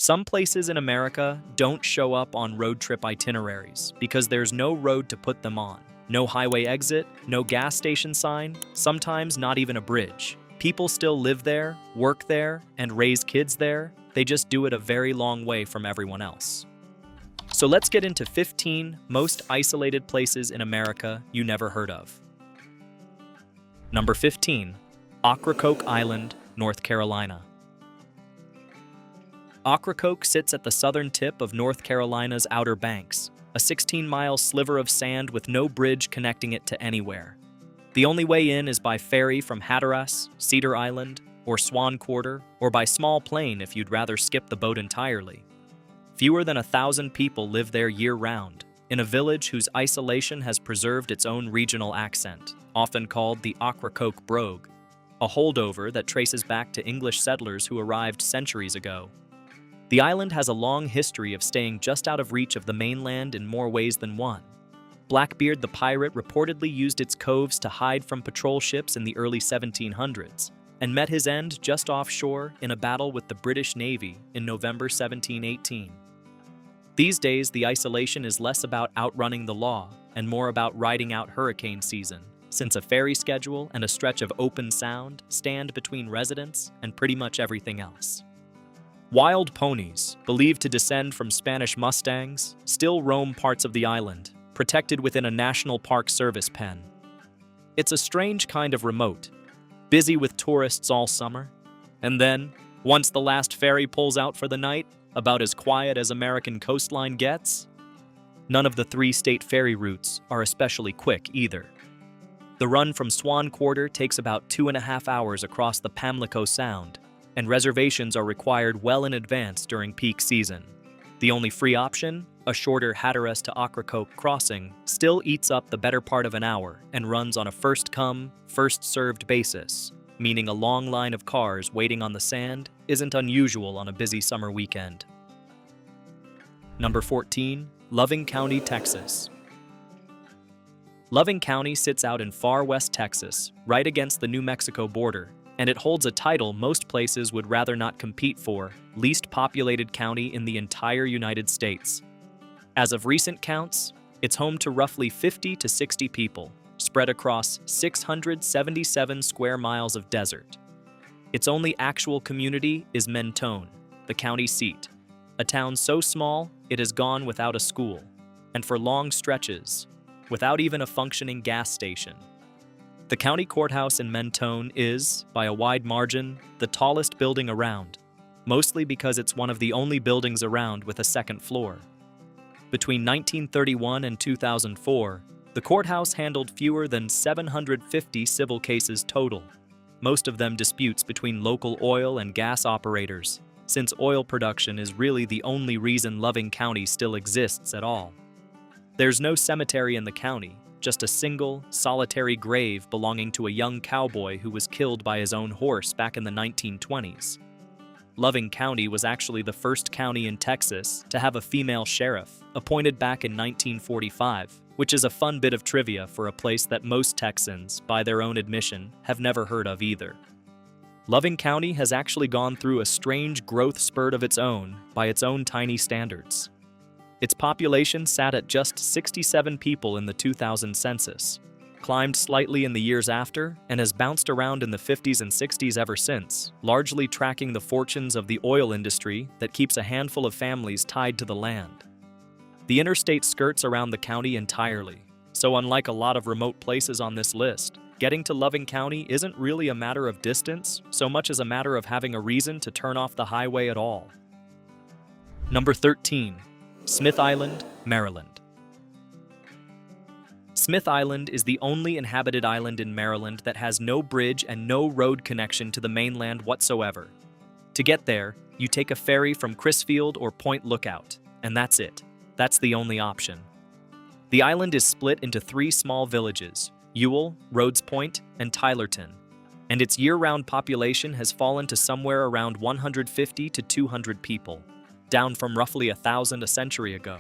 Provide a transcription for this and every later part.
Some places in America don't show up on road trip itineraries because there's no road to put them on. No highway exit, no gas station sign, sometimes not even a bridge. People still live there, work there, and raise kids there. They just do it a very long way from everyone else. So let's get into 15 most isolated places in America you never heard of. Number 15, Ocracoke Island, North Carolina. Ocracoke sits at the southern tip of North Carolina's Outer Banks, a 16-mile sliver of sand with no bridge connecting it to anywhere. The only way in is by ferry from Hatteras, Cedar Island, or Swan Quarter, or by small plane if you'd rather skip the boat entirely. Fewer than 1,000 people live there year-round, in a village whose isolation has preserved its own regional accent, often called the Ocracoke brogue, a holdover that traces back to English settlers who arrived centuries ago. The island has a long history of staying just out of reach of the mainland in more ways than one. Blackbeard the pirate reportedly used its coves to hide from patrol ships in the early 1700s, and met his end just offshore in a battle with the British Navy in November 1718. These days, the isolation is less about outrunning the law and more about riding out hurricane season, since a ferry schedule and a stretch of open sound stand between residents and pretty much everything else. Wild ponies, believed to descend from Spanish mustangs, still roam parts of the island, protected within a National Park Service pen. It's a strange kind of remote, busy with tourists all summer, and then, once the last ferry pulls out for the night, about as quiet as American coastline gets. None of the 3 state ferry routes are especially quick either. The run from Swan Quarter takes about 2.5 hours across the Pamlico Sound, and reservations are required well in advance during peak season. The only free option, a shorter Hatteras to Ocracoke crossing, still eats up the better part of an hour and runs on a first-come, first-served basis, meaning a long line of cars waiting on the sand isn't unusual on a busy summer weekend. Number 14, Loving County, Texas. Loving County sits out in far west Texas, right against the New Mexico border, and it holds a title most places would rather not compete for, least populated county in the entire United States. As of recent counts, it's home to roughly 50 to 60 people, spread across 677 square miles of desert. Its only actual community is Mentone, the county seat, a town so small it has gone without a school, and for long stretches, without even a functioning gas station. The county courthouse in Mentone is, by a wide margin, the tallest building around, mostly because it's one of the only buildings around with a second floor. Between 1931 and 2004, the courthouse handled fewer than 750 civil cases total, most of them disputes between local oil and gas operators, since oil production is really the only reason Loving County still exists at all. There's no cemetery in the county, just a single, solitary grave belonging to a young cowboy who was killed by his own horse back in the 1920s. Loving County was actually the first county in Texas to have a female sheriff, appointed back in 1945, which is a fun bit of trivia for a place that most Texans, by their own admission, have never heard of either. Loving County has actually gone through a strange growth spurt of its own by its own tiny standards. Its population sat at just 67 people in the 2000 census, climbed slightly in the years after, and has bounced around in the 50s and 60s ever since, largely tracking the fortunes of the oil industry that keeps a handful of families tied to the land. The interstate skirts around the county entirely, so unlike a lot of remote places on this list, getting to Loving County isn't really a matter of distance so much as a matter of having a reason to turn off the highway at all. Number 13. Smith Island, Maryland. Smith Island is the only inhabited island in Maryland that has no bridge and no road connection to the mainland whatsoever. To get there, you take a ferry from Crisfield or Point Lookout, and that's it. That's the only option. The island is split into 3 small villages, Ewell, Rhodes Point, and Tylerton, and its year-round population has fallen to somewhere around 150 to 200 people, down from roughly 1,000 a century ago.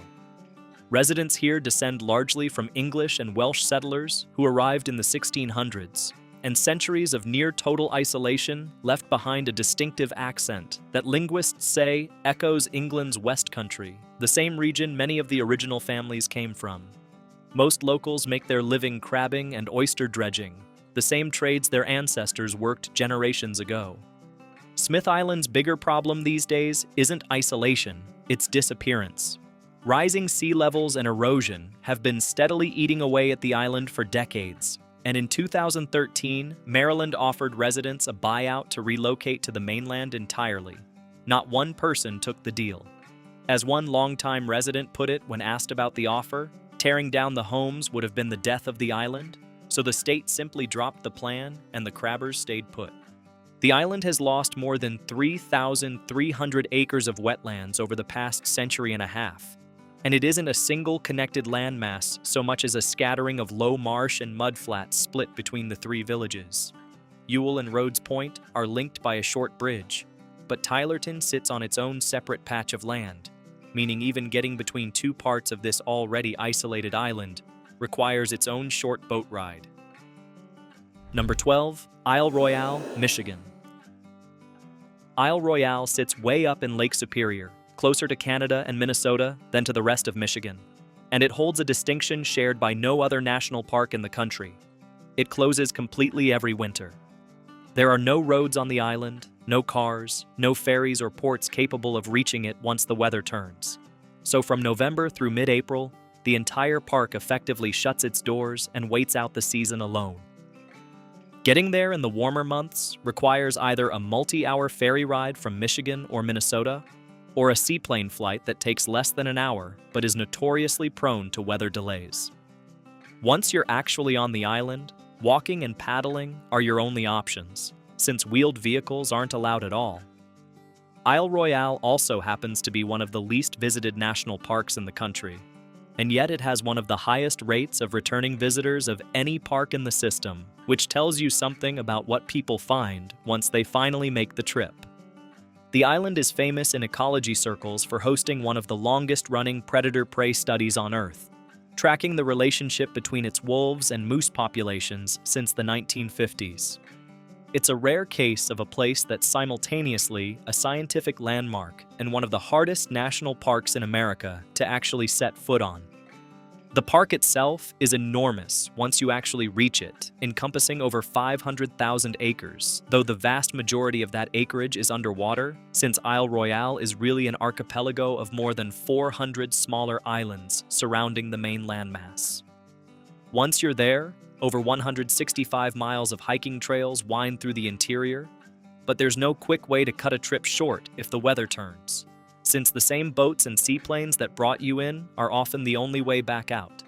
Residents here descend largely from English and Welsh settlers who arrived in the 1600s, and centuries of near-total isolation left behind a distinctive accent that linguists say echoes England's West Country, the same region many of the original families came from. Most locals make their living crabbing and oyster dredging, the same trades their ancestors worked generations ago. Smith Island's bigger problem these days isn't isolation, it's disappearance. Rising sea levels and erosion have been steadily eating away at the island for decades, and in 2013, Maryland offered residents a buyout to relocate to the mainland entirely. Not one person took the deal. As one longtime resident put it when asked about the offer, tearing down the homes would have been the death of the island, so the state simply dropped the plan and the crabbers stayed put. The island has lost more than 3,300 acres of wetlands over the past century and a half, and it isn't a single connected landmass so much as a scattering of low marsh and mudflats split between the three villages. Ewell and Rhodes Point are linked by a short bridge, but Tylerton sits on its own separate patch of land, meaning even getting between two parts of this already isolated island requires its own short boat ride. Number 12, Isle Royale, Michigan. Isle Royale sits way up in Lake Superior, closer to Canada and Minnesota than to the rest of Michigan, and it holds a distinction shared by no other national park in the country. It closes completely every winter. There are no roads on the island, no cars, no ferries or ports capable of reaching it once the weather turns. So from November through mid-April, the entire park effectively shuts its doors and waits out the season alone. Getting there in the warmer months requires either a multi-hour ferry ride from Michigan or Minnesota, or a seaplane flight that takes less than an hour but is notoriously prone to weather delays. Once you're actually on the island, walking and paddling are your only options, since wheeled vehicles aren't allowed at all. Isle Royale also happens to be one of the least visited national parks in the country, and yet it has one of the highest rates of returning visitors of any park in the system, which tells you something about what people find once they finally make the trip. The island is famous in ecology circles for hosting one of the longest-running predator-prey studies on Earth, tracking the relationship between its wolves and moose populations since the 1950s. It's a rare case of a place that's simultaneously a scientific landmark and one of the hardest national parks in America to actually set foot on. The park itself is enormous once you actually reach it, encompassing over 500,000 acres, though the vast majority of that acreage is underwater, since Isle Royale is really an archipelago of more than 400 smaller islands surrounding the main landmass. Once you're there, over 165 miles of hiking trails wind through the interior, but there's no quick way to cut a trip short if the weather turns, since the same boats and seaplanes that brought you in are often the only way back out,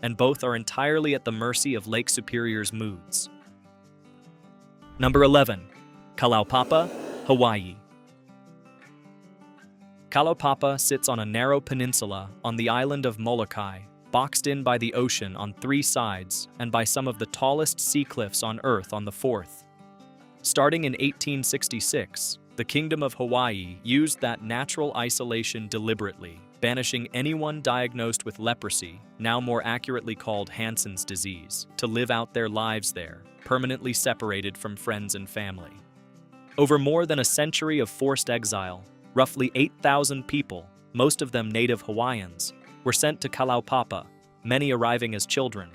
and both are entirely at the mercy of Lake Superior's moods. Number 11, Kalaupapa, Hawaii. Kalaupapa sits on a narrow peninsula on the island of Molokai, boxed in by the ocean on 3 sides and by some of the tallest sea cliffs on Earth on the 4th. Starting in 1866, the Kingdom of Hawaii used that natural isolation deliberately, banishing anyone diagnosed with leprosy, now more accurately called Hansen's disease, to live out their lives there, permanently separated from friends and family. Over more than a century of forced exile, roughly 8,000 people, most of them native Hawaiians, were sent to Kalaupapa, many arriving as children.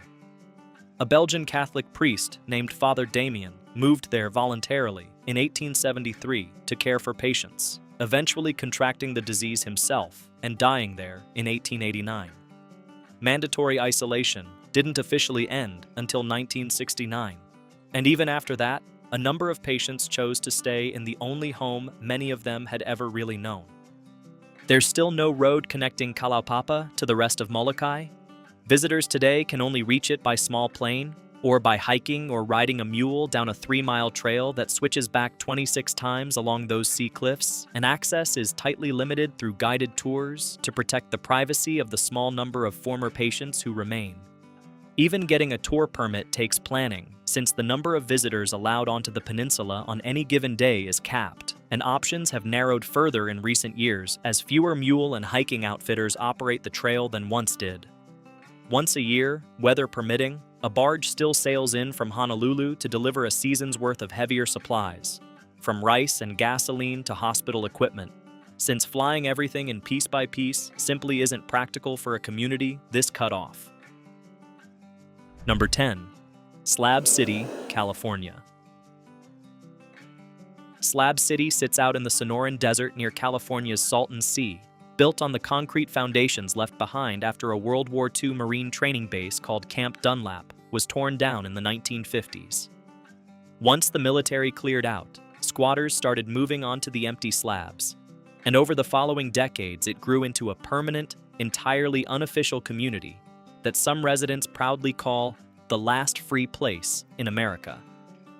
A Belgian Catholic priest named Father Damien moved there voluntarily in 1873 to care for patients, eventually contracting the disease himself and dying there in 1889. Mandatory isolation didn't officially end until 1969, and even after that, a number of patients chose to stay in the only home many of them had ever really known. There's still no road connecting Kalaupapa to the rest of Molokai. Visitors today can only reach it by small plane, or by hiking or riding a mule down a 3-mile trail that switches back 26 times along those sea cliffs, and access is tightly limited through guided tours to protect the privacy of the small number of former patients who remain. Even getting a tour permit takes planning, since the number of visitors allowed onto the peninsula on any given day is capped, and options have narrowed further in recent years as fewer mule and hiking outfitters operate the trail than once did. Once a year, weather permitting, a barge still sails in from Honolulu to deliver a season's worth of heavier supplies, from rice and gasoline to hospital equipment. Since flying everything in piece by piece simply isn't practical for a community this cut off. Number 10. Slab City, California. Slab City sits out in the Sonoran Desert near California's Salton Sea, built on the concrete foundations left behind after a World War II Marine training base called Camp Dunlap was torn down in the 1950s. Once the military cleared out, squatters started moving onto the empty slabs, and over the following decades it grew into a permanent, entirely unofficial community that some residents proudly call the last free place in America.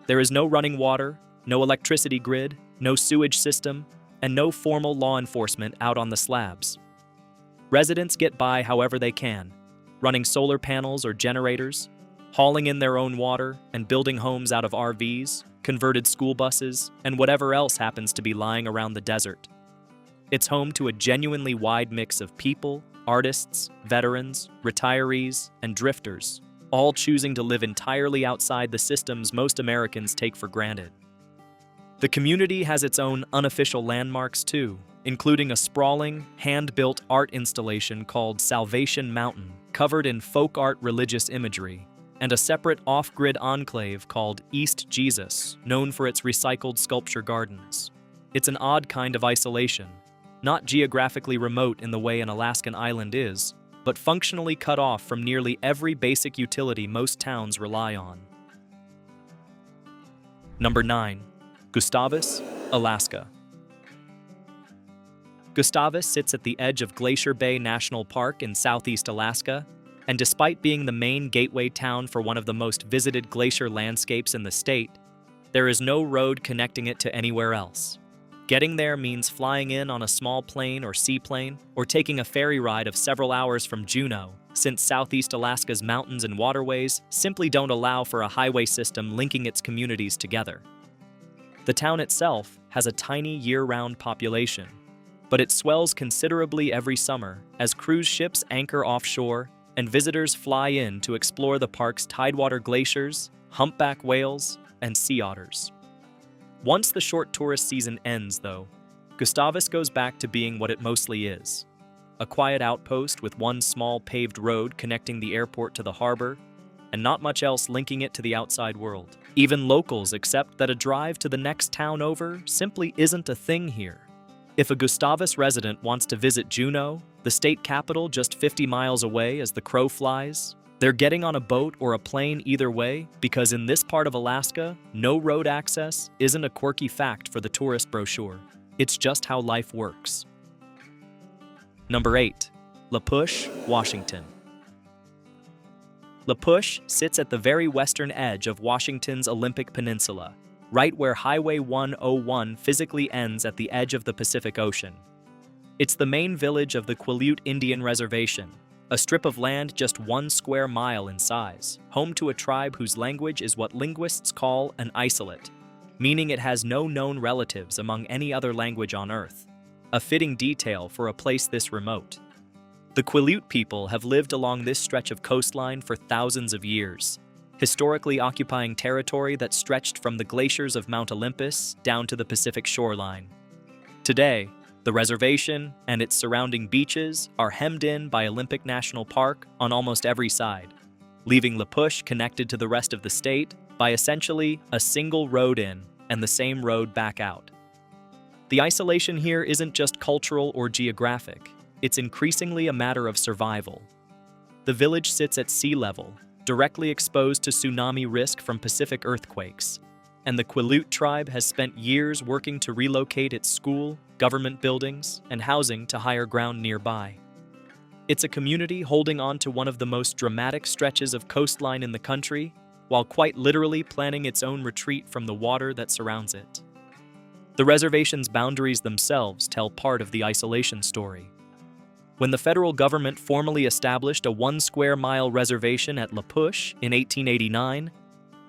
There is no running water, no electricity grid, no sewage system, and no formal law enforcement out on the slabs. Residents get by however they can, running solar panels or generators, hauling in their own water, and building homes out of RVs, converted school buses, and whatever else happens to be lying around the desert. It's home to a genuinely wide mix of people, artists, veterans, retirees, and drifters, all choosing to live entirely outside the systems most Americans take for granted. The community has its own unofficial landmarks too, including a sprawling, hand-built art installation called Salvation Mountain, covered in folk art religious imagery, and a separate off-grid enclave called East Jesus, known for its recycled sculpture gardens. It's an odd kind of isolation, not geographically remote in the way an Alaskan island is, but functionally cut off from nearly every basic utility most towns rely on. Number 9. Gustavus, Alaska. Gustavus sits at the edge of Glacier Bay National Park in southeast Alaska, and despite being the main gateway town for one of the most visited glacier landscapes in the state, there is no road connecting it to anywhere else. Getting there means flying in on a small plane or seaplane, or taking a ferry ride of several hours from Juneau, since southeast Alaska's mountains and waterways simply don't allow for a highway system linking its communities together. The town itself has a tiny year-round population, but it swells considerably every summer as cruise ships anchor offshore and visitors fly in to explore the park's tidewater glaciers, humpback whales, and sea otters. Once the short tourist season ends, though, Gustavus goes back to being what it mostly is: a quiet outpost with one small paved road connecting the airport to the harbor, and not much else linking it to the outside world. Even locals accept that a drive to the next town over simply isn't a thing here. If a Gustavus resident wants to visit Juneau, the state capital just 50 miles away as the crow flies, they're getting on a boat or a plane either way, because in this part of Alaska, no road access isn't a quirky fact for the tourist brochure. It's just how life works. Number 8. La Push, Washington. La Push sits at the very western edge of Washington's Olympic Peninsula, right where Highway 101 physically ends at the edge of the Pacific Ocean. It's the main village of the Quileute Indian Reservation, a strip of land just 1 square mile in size, home to a tribe whose language is what linguists call an isolate, meaning it has no known relatives among any other language on Earth, a fitting detail for a place this remote. The Quileute people have lived along this stretch of coastline for thousands of years, historically occupying territory that stretched from the glaciers of Mount Olympus down to the Pacific shoreline. Today, the reservation and its surrounding beaches are hemmed in by Olympic National Park on almost every side, leaving La Push connected to the rest of the state by essentially a single road in and the same road back out. The isolation here isn't just cultural or geographic. It's increasingly a matter of survival. The village sits at sea level, directly exposed to tsunami risk from Pacific earthquakes, and the Quileute tribe has spent years working to relocate its school, government buildings, and housing to higher ground nearby. It's a community holding on to one of the most dramatic stretches of coastline in the country, while quite literally planning its own retreat from the water that surrounds it. The reservation's boundaries themselves tell part of the isolation story. When the federal government formally established a 1 square mile reservation at La Push in 1889,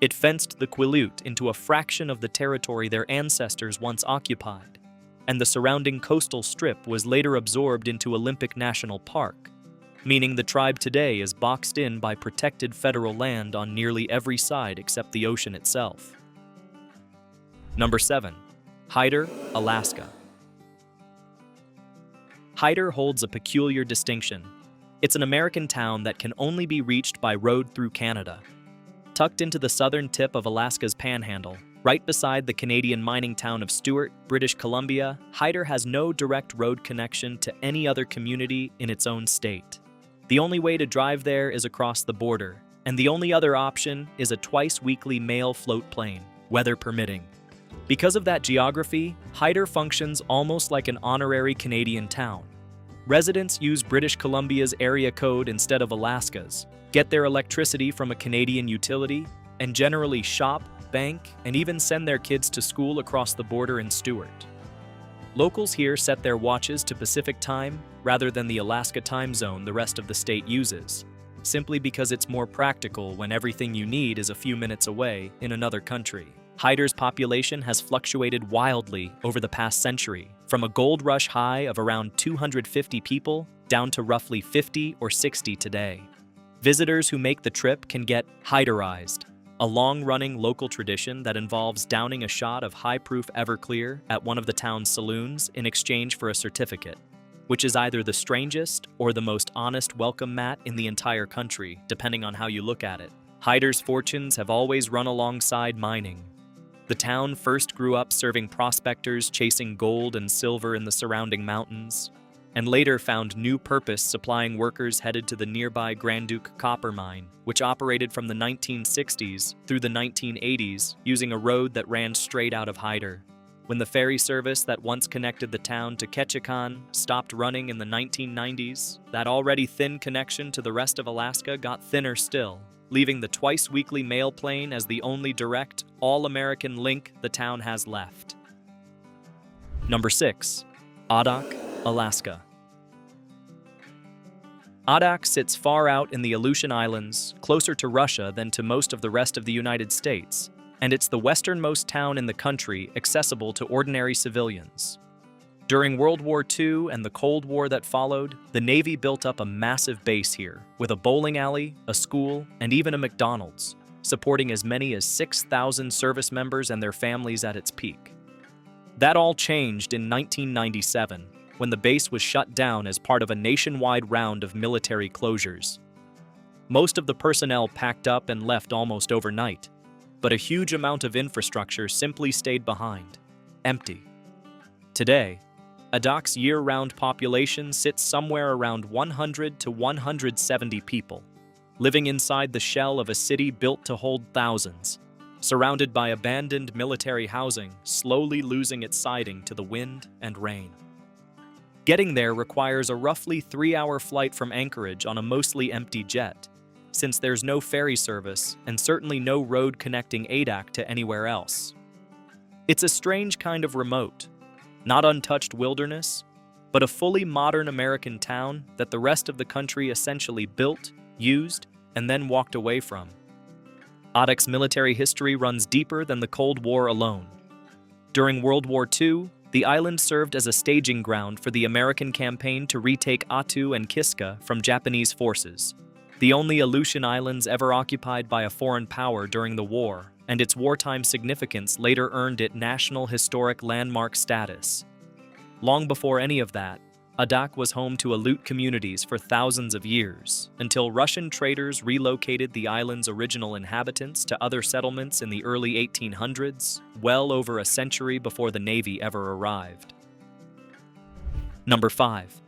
it fenced the Quileute into a fraction of the territory their ancestors once occupied, and the surrounding coastal strip was later absorbed into Olympic National Park. meaning the tribe today is boxed in by protected federal land on nearly every side except the ocean itself. Number 7. Hyder, Alaska. Hyder holds a peculiar distinction. It's an American town that can only be reached by road through Canada. Tucked into the southern tip of Alaska's panhandle, right beside the Canadian mining town of Stewart, British Columbia, Hyder has no direct road connection to any other community in its own state. The only way to drive there is across the border, and the only other option is a twice-weekly mail float plane, weather permitting. Because of that geography, Hyder functions almost like an honorary Canadian town. Residents use British Columbia's area code instead of Alaska's, get their electricity from a Canadian utility, and generally shop, bank, and even send their kids to school across the border in Stewart. Locals here set their watches to Pacific time rather than the Alaska time zone the rest of the state uses, simply because it's more practical when everything you need is a few minutes away in another country. Hyder's population has fluctuated wildly over the past century, from a gold rush high of around 250 people down to roughly 50 or 60 today. Visitors who make the trip can get Hyderized, a long-running local tradition that involves downing a shot of high-proof Everclear at one of the town's saloons in exchange for a certificate, which is either the strangest or the most honest welcome mat in the entire country, depending on how you look at it. Hyder's fortunes have always run alongside mining. The town first grew up serving prospectors chasing gold and silver in the surrounding mountains, and later found new purpose supplying workers headed to the nearby Grand Duke copper mine, which operated from the 1960s through the 1980s using a road that ran straight out of Hyder. When the ferry service that once connected the town to Ketchikan stopped running in the 1990s, that already thin connection to the rest of Alaska got thinner still, leaving the twice-weekly mail plane as the only direct, all-American link the town has left. Number 6. Adak, Alaska. Adak sits far out in the Aleutian Islands, closer to Russia than to most of the rest of the United States, and it's the westernmost town in the country accessible to ordinary civilians. During World War II and the Cold War that followed, the Navy built up a massive base here, with a bowling alley, a school, and even a McDonald's, supporting as many as 6,000 service members and their families at its peak. That all changed in 1997, when the base was shut down as part of a nationwide round of military closures. Most of the personnel packed up and left almost overnight, but a huge amount of infrastructure simply stayed behind, empty. Today, Adak's year-round population sits somewhere around 100 to 170 people, living inside the shell of a city built to hold thousands, surrounded by abandoned military housing, slowly losing its siding to the wind and rain. Getting there requires a roughly 3-hour flight from Anchorage on a mostly empty jet, since there's no ferry service and certainly no road connecting Adak to anywhere else. It's a strange kind of remote, not untouched wilderness, but a fully modern American town that the rest of the country essentially built, used, and then walked away from. Adak's military history runs deeper than the Cold War alone. During World War II, the island served as a staging ground for the American campaign to retake Attu and Kiska from Japanese forces, the only Aleutian islands ever occupied by a foreign power during the war, and its wartime significance later earned it National Historic Landmark status. Long before any of that, Adak was home to Aleut communities for thousands of years, until Russian traders relocated the island's original inhabitants to other settlements in the early 1800s, well over a century before the Navy ever arrived. Number 5.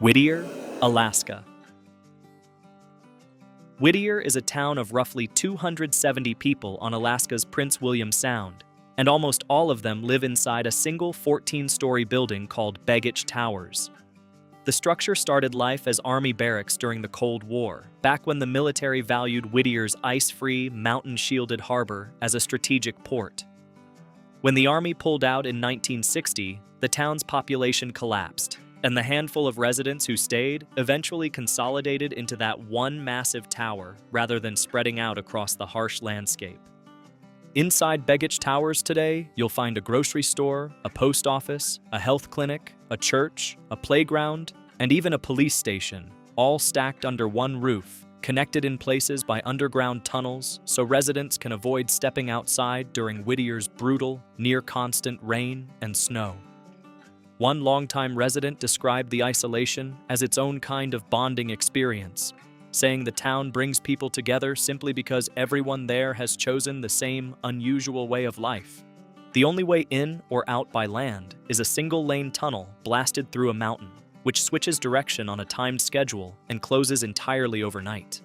Whittier, Alaska. Whittier is a town of roughly 270 people on Alaska's Prince William Sound, and almost all of them live inside a single 14-story building called Baggage Towers. The structure started life as Army barracks during the Cold War, back when the military valued Whittier's ice-free, mountain-shielded harbor as a strategic port. When the Army pulled out in 1960, the town's population collapsed, and the handful of residents who stayed eventually consolidated into that one massive tower rather than spreading out across the harsh landscape. Inside Baggage Towers today, you'll find a grocery store, a post office, a health clinic, a church, a playground, and even a police station, all stacked under one roof, connected in places by underground tunnels so residents can avoid stepping outside during Whittier's brutal, near-constant rain and snow. One longtime resident described the isolation as its own kind of bonding experience, saying the town brings people together simply because everyone there has chosen the same unusual way of life. The only way in or out by land is a single-lane tunnel blasted through a mountain, which switches direction on a timed schedule and closes entirely overnight.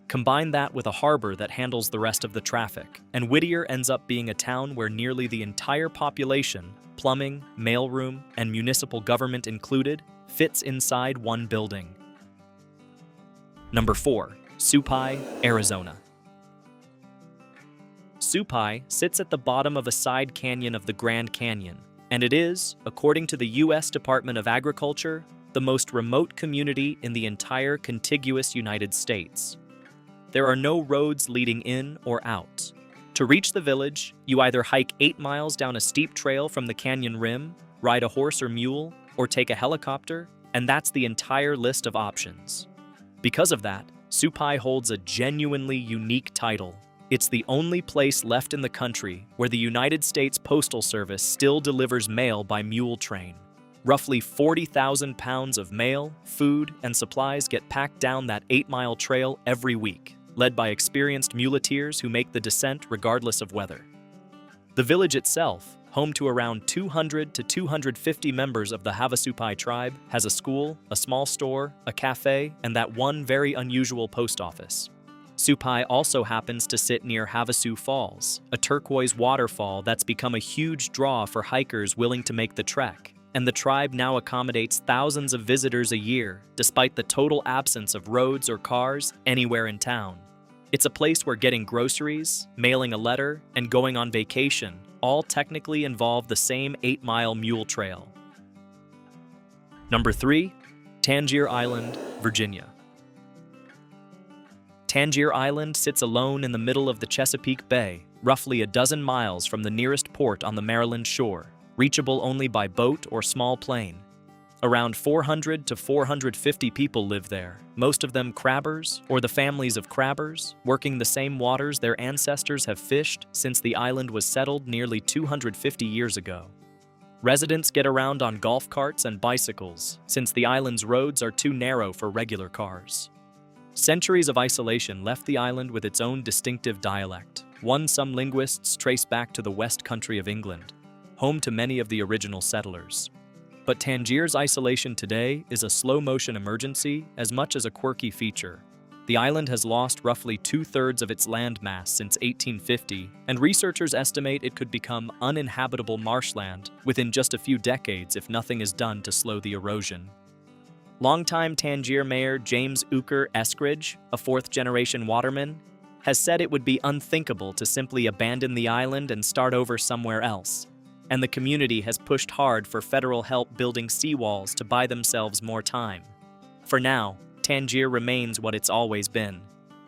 Combine that with a harbor that handles the rest of the traffic, and Whittier ends up being a town where nearly the entire population, plumbing, mailroom, and municipal government included, fits inside one building. Number 4. Supai, Arizona. Supai sits at the bottom of a side canyon of the Grand Canyon, and it is, according to the U.S. Department of Agriculture, the most remote community in the entire contiguous United States. There are no roads leading in or out. To reach the village, you either hike 8 miles down a steep trail from the canyon rim, ride a horse or mule, or take a helicopter, and that's the entire list of options. Because of that, Supai holds a genuinely unique title. It's the only place left in the country where the United States Postal Service still delivers mail by mule train. Roughly 40,000 pounds of mail, food, and supplies get packed down that 8-mile trail every week, led by experienced muleteers who make the descent regardless of weather. The village itself, home to around 200 to 250 members of the Havasupai tribe, has a school, a small store, a cafe, and that one very unusual post office. Supai also happens to sit near Havasu Falls, a turquoise waterfall that's become a huge draw for hikers willing to make the trek, and the tribe now accommodates thousands of visitors a year, despite the total absence of roads or cars anywhere in town. It's a place where getting groceries, mailing a letter, and going on vacation all technically involve the same 8-mile mule trail. Number 3. Tangier Island, Virginia. Tangier Island sits alone in the middle of the Chesapeake Bay, roughly a dozen miles from the nearest port on the Maryland shore, reachable only by boat or small plane. Around 400 to 450 people live there, most of them crabbers or the families of crabbers, working the same waters their ancestors have fished since the island was settled nearly 250 years ago. Residents get around on golf carts and bicycles, since the island's roads are too narrow for regular cars. Centuries of isolation left the island with its own distinctive dialect, one some linguists trace back to the West Country of England, home to many of the original settlers. But Tangier's isolation today is a slow-motion emergency as much as a quirky feature. The island has lost roughly 2/3 of its landmass since 1850, and researchers estimate it could become uninhabitable marshland within just a few decades if nothing is done to slow the erosion. Longtime Tangier Mayor James Uker Eskridge, a fourth-generation waterman, has said it would be unthinkable to simply abandon the island and start over somewhere else, and the community has pushed hard for federal help building seawalls to buy themselves more time. For now, Tangier remains what it's always been,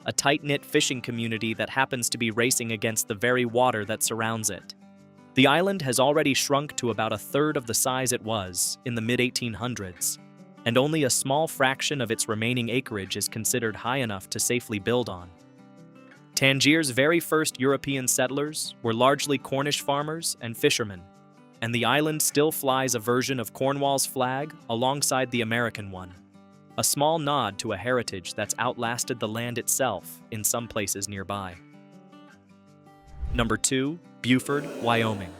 a tight-knit fishing community that happens to be racing against the very water that surrounds it. The island has already shrunk to about 1/3 of the size it was in the mid-1800s, and only a small fraction of its remaining acreage is considered high enough to safely build on. Tangier's very first European settlers were largely Cornish farmers and fishermen, and the island still flies a version of Cornwall's flag alongside the American one, a small nod to a heritage that's outlasted the land itself in some places nearby. Number 2. Buford, Wyoming.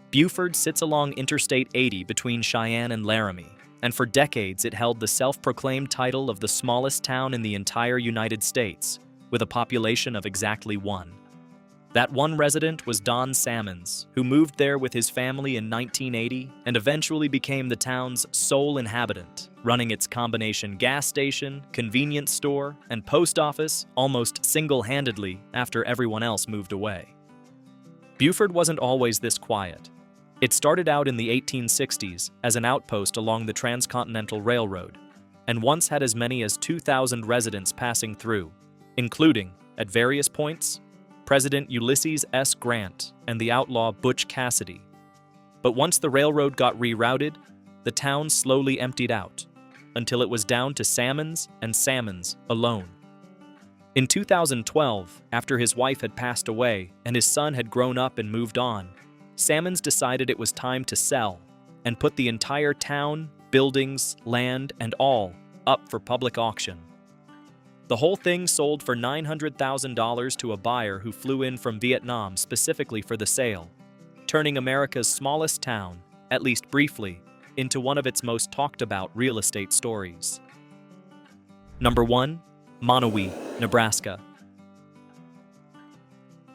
Buford sits along Interstate 80 between Cheyenne and Laramie, and for decades it held the self-proclaimed title of the smallest town in the entire United States, with a population of exactly 1. That one resident was Don Salmons, who moved there with his family in 1980 and eventually became the town's sole inhabitant, running its combination gas station, convenience store, and post office almost single-handedly after everyone else moved away. Buford wasn't always this quiet. It started out in the 1860s as an outpost along the Transcontinental Railroad, and once had as many as 2,000 residents passing through, including, at various points, President Ulysses S. Grant and the outlaw Butch Cassidy. But once the railroad got rerouted, the town slowly emptied out, until it was down to salmons and salmons alone. In 2012, after his wife had passed away and his son had grown up and moved on, Salmons decided it was time to sell and put the entire town, buildings, land, and all up for public auction. The whole thing sold for $900,000 to a buyer who flew in from Vietnam specifically for the sale, turning America's smallest town, at least briefly, into one of its most talked about real estate stories. Number 1. Monowi, Nebraska.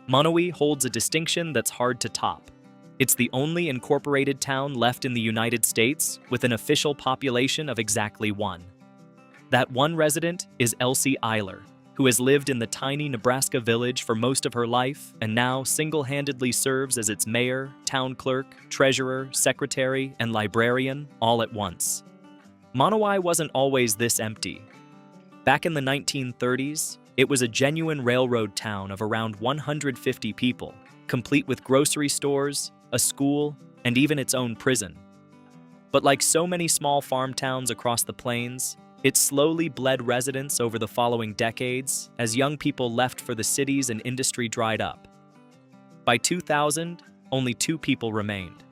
Monowi holds a distinction that's hard to top. It's the only incorporated town left in the United States with an official population of exactly 1. That one resident is Elsie Eiler, who has lived in the tiny Nebraska village for most of her life and now single-handedly serves as its mayor, town clerk, treasurer, secretary, and librarian all at once. Monowi wasn't always this empty. Back in the 1930s, it was a genuine railroad town of around 150 people, complete with grocery stores, a school, and even its own prison. But like so many small farm towns across the plains, it slowly bled residents over the following decades as young people left for the cities and industry dried up. By 2000, only 2 people remained: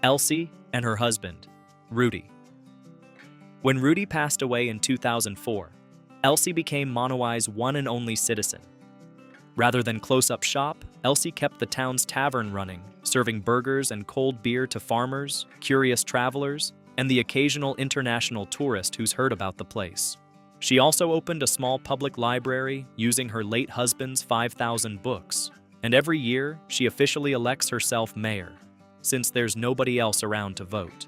Elsie and her husband, Rudy. When Rudy passed away in 2004, Elsie became Monowi's one and only citizen. Rather than close-up shop, Elsie kept the town's tavern running, serving burgers and cold beer to farmers, curious travelers, and the occasional international tourist who's heard about the place. She also opened a small public library using her late husband's 5,000 books, and every year she officially elects herself mayor, since there's nobody else around to vote.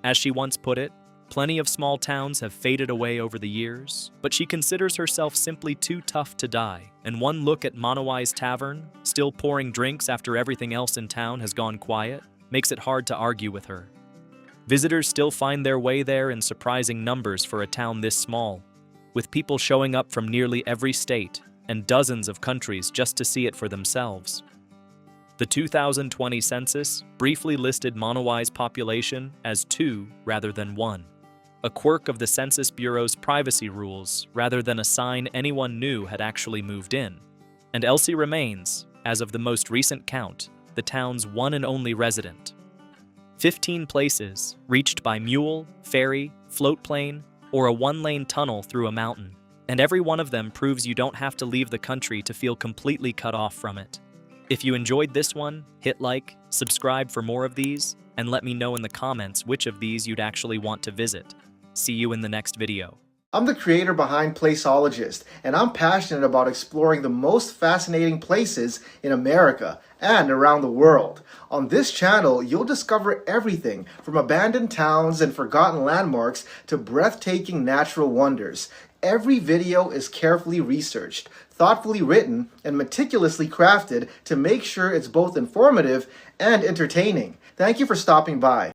As she once put it, plenty of small towns have faded away over the years, but she considers herself simply too tough to die, and one look at Monowi's tavern, still pouring drinks after everything else in town has gone quiet, makes it hard to argue with her. Visitors still find their way there in surprising numbers for a town this small, with people showing up from nearly every state and dozens of countries just to see it for themselves. The 2020 census briefly listed Monowi's population as 2 rather than 1. A quirk of the Census Bureau's privacy rules rather than a sign anyone knew had actually moved in. And Elsie remains, as of the most recent count, the town's one and only resident. 15 places, reached by mule, ferry, float plane, or a 1-lane tunnel through a mountain. And every one of them proves you don't have to leave the country to feel completely cut off from it. If you enjoyed this one, hit like, subscribe for more of these, and let me know in the comments which of these you'd actually want to visit. See you in the next video. I'm the creator behind Placeologist, and I'm passionate about exploring the most fascinating places in America and around the world. On this channel, you'll discover everything from abandoned towns and forgotten landmarks to breathtaking natural wonders. Every video is carefully researched, thoughtfully written, and meticulously crafted to make sure it's both informative and entertaining. Thank you for stopping by.